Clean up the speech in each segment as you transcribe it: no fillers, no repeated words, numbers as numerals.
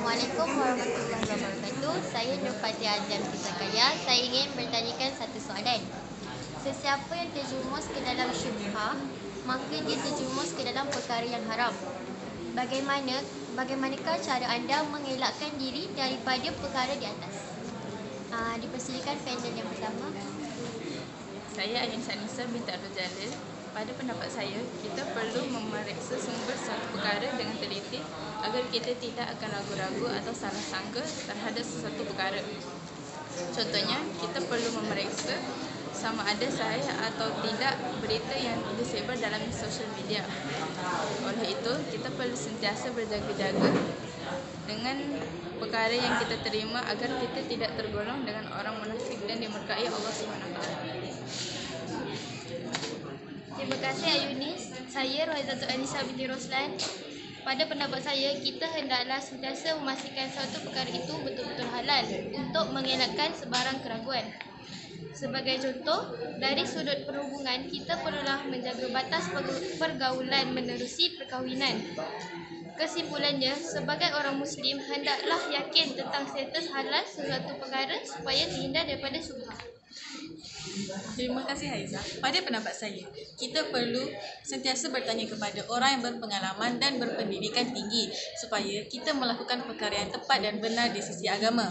Assalamualaikum warahmatullahi wabarakatuh. Saya Nurfati Azam Kisakaya. Saya ingin bertanyakan satu soalan. Sesiapa yang terjumus ke dalam syubhah, maka dia terjumus ke dalam perkara yang haram. Bagaimanakah cara anda mengelakkan diri daripada perkara di atas? Dipersilakan panel yang pertama. Saya Ain Sanisa binti Abdul Jalil. Pada pendapat saya, kita perlu memeriksa sumber suatu perkara dengan teliti agar kita tidak akan ragu-ragu atau salah sangka terhadap sesuatu perkara. Contohnya, kita perlu memeriksa sama ada sahih atau tidak berita yang disebar dalam sosial media. Oleh itu, kita perlu sentiasa berjaga-jaga dengan perkara yang kita terima agar kita tidak tergolong dengan orang munafik dan dimurkai Allah SWT. Terima kasih Ayunis. Saya Rohazatul Anisa binti Roslan. Pada pendapat saya, kita hendaklah sentiasa memastikan suatu perkara itu betul-betul halal untuk mengelakkan sebarang keraguan. Sebagai contoh, dari sudut perhubungan, kita perlulah menjaga batas pergaulan menerusi perkahwinan. Kesimpulannya, sebagai orang Muslim, hendaklah yakin tentang status halal sesuatu perkara supaya terhindar daripada syubhah. Terima kasih Haiza. Pada pendapat saya, kita perlu sentiasa bertanya kepada orang yang berpengalaman dan berpendidikan tinggi supaya kita melakukan perkara yang tepat dan benar di sisi agama.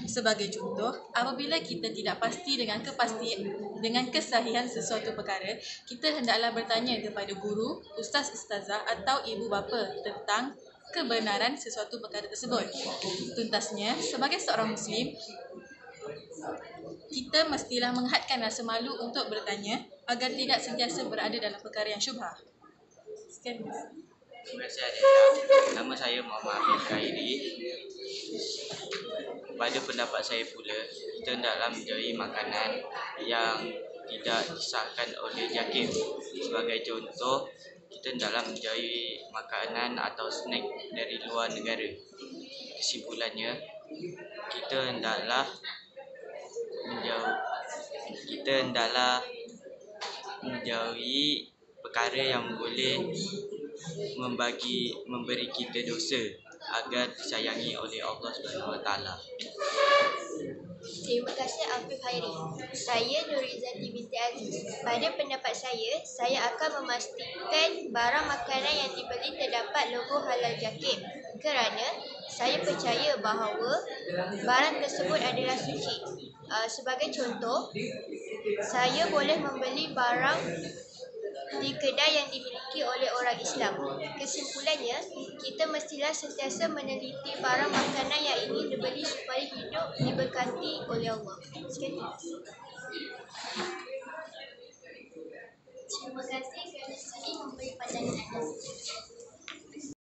Sebagai contoh, apabila kita tidak pasti dengan kesahihan sesuatu perkara, kita hendaklah bertanya kepada guru, ustaz-ustazah atau ibu bapa tentang kebenaran sesuatu perkara tersebut. Tuntasnya, sebagai seorang Muslim, kita mestilah menghadkan rasa malu untuk bertanya agar tidak sentiasa berada dalam perkara yang syubhah. Sekian. Terima kasih Adela. Nama saya Muhammad Afiq Khairi. Pada pendapat saya pula, kita hendaklah menjauhi makanan yang tidak disahkan oleh JAKIM. Sebagai contoh, kita hendaklah menjauhi makanan atau snack dari luar negara. Kesimpulannya, kita hendaklah menjauhi perkara yang boleh memberi kita dosa agar disayangi oleh Allah SWT. Terima kasih Afiq Khairi. Saya Nurizati binti Aziz. Pada pendapat saya akan memastikan barang makanan yang dibeli terdapat logo halal JAKIM kerana saya percaya bahawa barang tersebut adalah suci. Sebagai contoh, saya boleh membeli barang di kedai yang dimiliki oleh orang Islam. Kesimpulannya, kita mestilah sentiasa meneliti barang makanan yang ingin dibeli supaya hidup diberkati oleh Allah. Sekian.